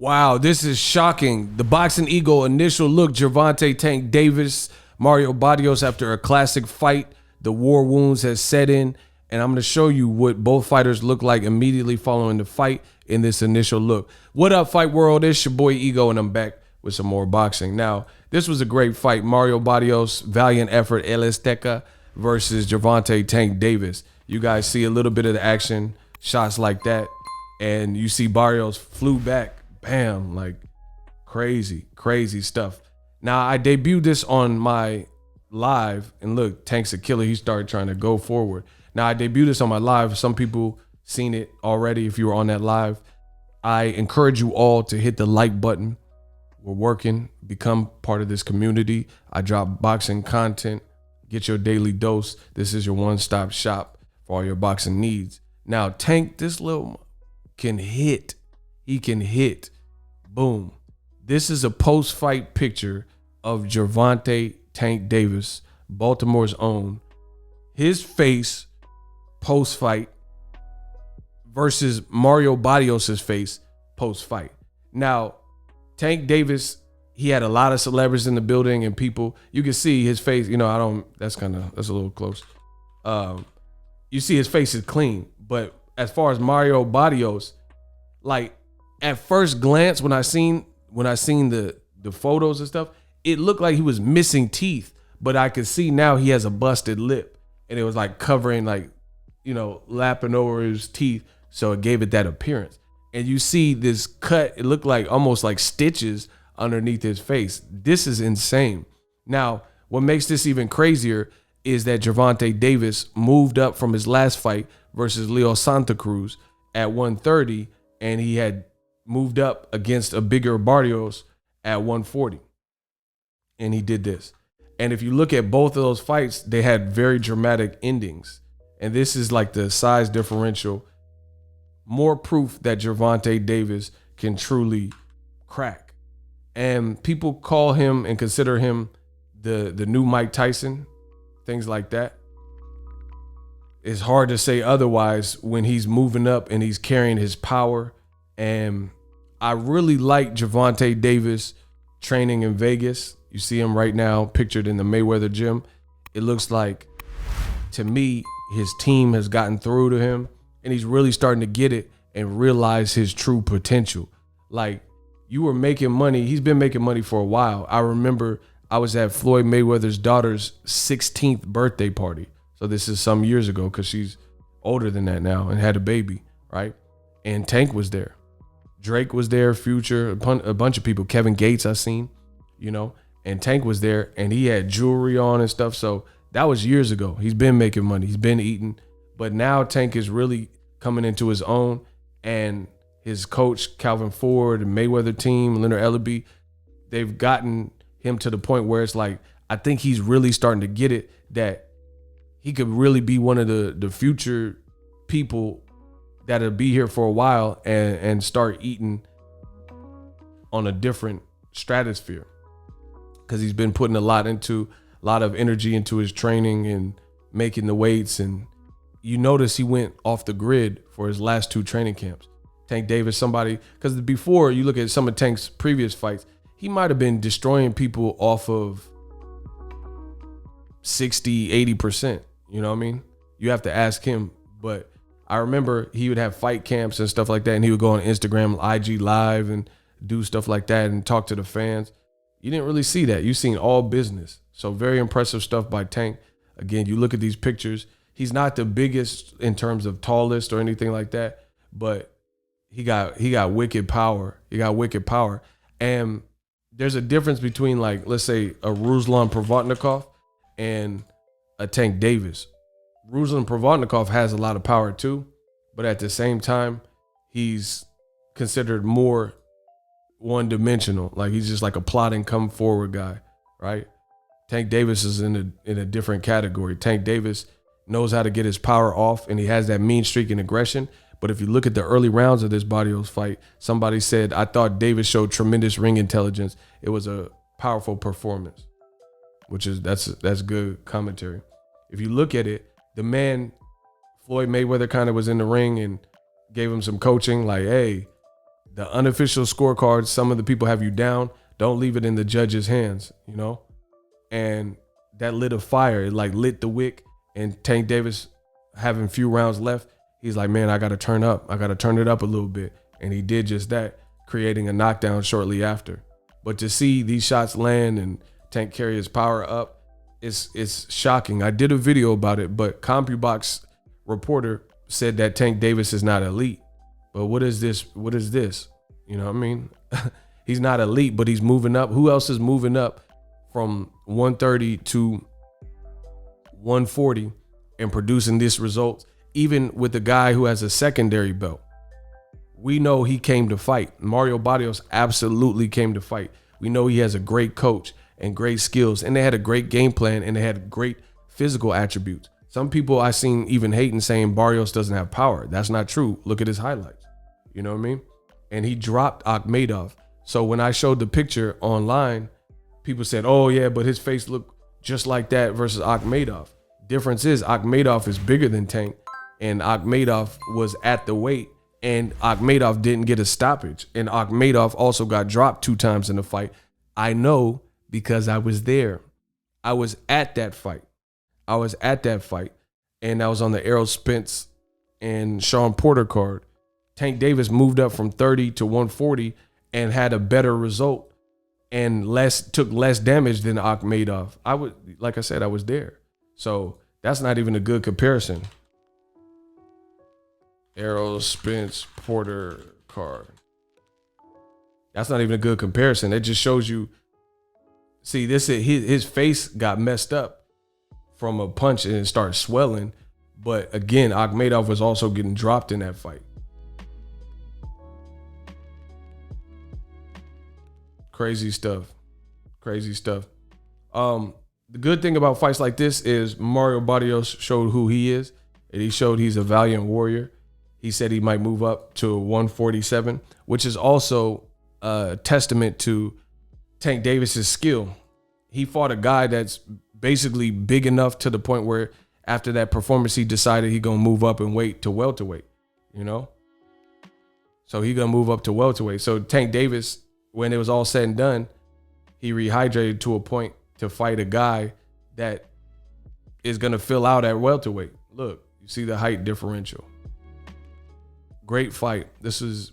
Wow, this is shocking. The Boxing Eagle initial look, Gervonta Tank Davis, Mario Barrios after a classic fight. The war wounds has set in, and I'm going to show you what both fighters look like immediately following the fight in this initial look. What up, Fight World? It's your boy Ego, and I'm back with some more boxing. Now, this was a great fight. Mario Barrios, valiant effort, El Azteca versus Gervonta Tank Davis. You guys see a little bit of the action, shots like that, and you see Barrios flew back. Bam, like crazy stuff. Now, I debuted this on my live, and look, Tank's a killer. He started trying to go forward. Now, I debuted this on my live. Some people seen it already if you were on that live. I encourage you all to hit the like button. We're working, become part of this community. I drop boxing content, get your daily dose. This is your one-stop shop for all your boxing needs. Now, Tank, this little can hit. He can hit. Boom. This is a post-fight picture of Gervonta Tank Davis, Baltimore's own. His face post-fight versus Mario Barrios' face post-fight. Now, Tank Davis, he had a lot of celebrities in the building and people. You can see his face, that's a little close. You see his face is clean. But as far as Mario Barrios, like, at first glance, when I seen the photos and stuff, it looked like he was missing teeth, but I could see now he has a busted lip, and it was like covering, like, lapping over his teeth, so it gave it that appearance. And you see this cut, it looked like almost like stitches underneath his face. This is insane. Now, what makes this even crazier is that Gervonta Davis moved up from his last fight versus Leo Santa Cruz at 130, and he had moved up against a bigger Barrios at 140. And he did this. And if you look at both of those fights, they had very dramatic endings. And this is like the size differential. More proof that Gervonta Davis can truly crack. And people call him and consider him the new Mike Tyson, things like that. It's hard to say otherwise when he's moving up and he's carrying his power. And I really like Gervonta Davis training in Vegas. You see him right now pictured in the Mayweather gym. It looks like, to me, his team has gotten through to him and he's really starting to get it and realize his true potential. Like, you were making money. He's been making money for a while. I remember I was at Floyd Mayweather's daughter's 16th birthday party. So this is some years ago because she's older than that now and had a baby, right? And Tank was there. Drake was there, Future, a bunch of people. Kevin Gates I seen, and Tank was there, and he had jewelry on and stuff. So that was years ago. He's been making money. He's been eating. But now Tank is really coming into his own, and his coach, Calvin Ford, and Mayweather team, Leonard Ellaby, they've gotten him to the point where it's like, I think he's really starting to get it that he could really be one of the future people that'll be here for a while and start eating on a different stratosphere, because he's been putting a lot of energy into his training and making the weights. And you notice he went off the grid for his last 2 training camps. Tank Davis, somebody, because before you look at some of Tank's previous fights, he might have been destroying people off of 60, 80%. You know what I mean? You have to ask him. But I remember he would have fight camps and stuff like that, and he would go on Instagram, IG Live, and do stuff like that and talk to the fans. You didn't really see that. You seen all business. So very impressive stuff by Tank. Again, you look at these pictures. He's not the biggest in terms of tallest or anything like that, but he got wicked power. He got wicked power. And there's a difference between, like, let's say a Ruslan Provodnikov and a Tank Davis. Ruslan Provodnikov has a lot of power too, but at the same time, he's considered more one-dimensional. Like, he's just like a plotting, come forward guy, right? Tank Davis is in a different category. Tank Davis knows how to get his power off, and he has that mean streak and aggression. But if you look at the early rounds of this Barrios fight, somebody said, I thought Davis showed tremendous ring intelligence. It was a powerful performance, that's good commentary. If you look at it, the man, Floyd Mayweather, kind of was in the ring and gave him some coaching, like, hey, the unofficial scorecards, some of the people have you down. Don't leave it in the judge's hands, you know? And that lit a fire. It like lit the wick. And Tank Davis, having few rounds left, he's like, man, I got to turn up. I got to turn it up a little bit. And he did just that, creating a knockdown shortly after. But to see these shots land and Tank carry his power up, it's shocking. I did a video about it, but CompuBox reporter said that Tank Davis is not elite. But what is this? What is this? You know what I mean? He's not elite, but he's moving up. Who else is moving up from 130 to 140 and producing this result, even with a guy who has a secondary belt? We know he came to fight. Mario Barrios absolutely came to fight. We know he has a great coach and great skills, and they had a great game plan, and they had great physical attributes. Some people I seen even hating, saying Barrios doesn't have power. That's not true. Look at his highlights. You know what I mean? And he dropped Akhmedov. So when I showed the picture online, people said, oh yeah, but his face looked just like that versus Akhmedov. Difference is Akhmedov is bigger than Tank, and Akhmedov was at the weight, and Akhmedov didn't get a stoppage. And Akhmedov also got dropped 2 times in the fight. I know because I was there. I was at that fight. And I was on the Errol Spence and Sean Porter card. Tank Davis moved up from 30 to 140 and had a better result and took less damage than Akhmedov. Like I said, I was there. So that's not even a good comparison. Errol Spence Porter card. That's not even a good comparison. It just shows you. See, his face got messed up from a punch and it started swelling. But again, Akhmedov was also getting dropped in that fight. Crazy stuff. The good thing about fights like this is Mario Barrios showed who he is, and he showed he's a valiant warrior. He said he might move up to 147, which is also a testament to Tank Davis's skill. He fought a guy that's basically big enough to the point where after that performance, he decided he gonna move up and weight to welterweight, you know? So he gonna move up to welterweight. So Tank Davis, when it was all said and done, he rehydrated to a point to fight a guy that is gonna fill out at welterweight. Look, you see the height differential. Great fight. This is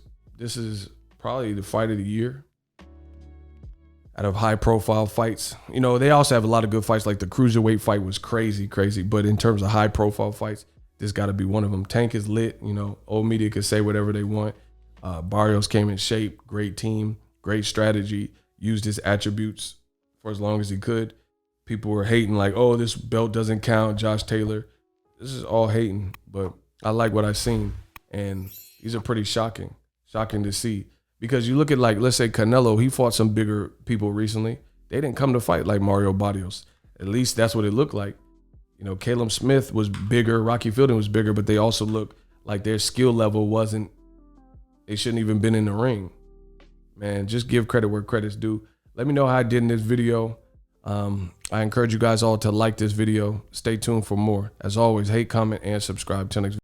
probably the fight of the year out of high profile fights. You know, they also have a lot of good fights, like the cruiserweight fight was crazy. But in terms of high profile fights, this got to be one of them. Tank is lit. You know, old media could say whatever they want. Barrios came in shape, great team, great strategy, used his attributes for as long as he could. People were hating like, oh, this belt doesn't count, Josh Taylor. This is all hating, but I like what I've seen. And these are pretty shocking to see. Because you look at, like, let's say Canelo, he fought some bigger people recently. They didn't come to fight like Mario Barrios. At least that's what it looked like. You know, Caleb Smith was bigger, Rocky Fielding was bigger, but they also looked like their skill level they shouldn't even been in the ring. Man, just give credit where credit's due. Let me know how I did in this video. I encourage you guys all to like this video. Stay tuned for more. As always, hate, comment, and subscribe. Till next video.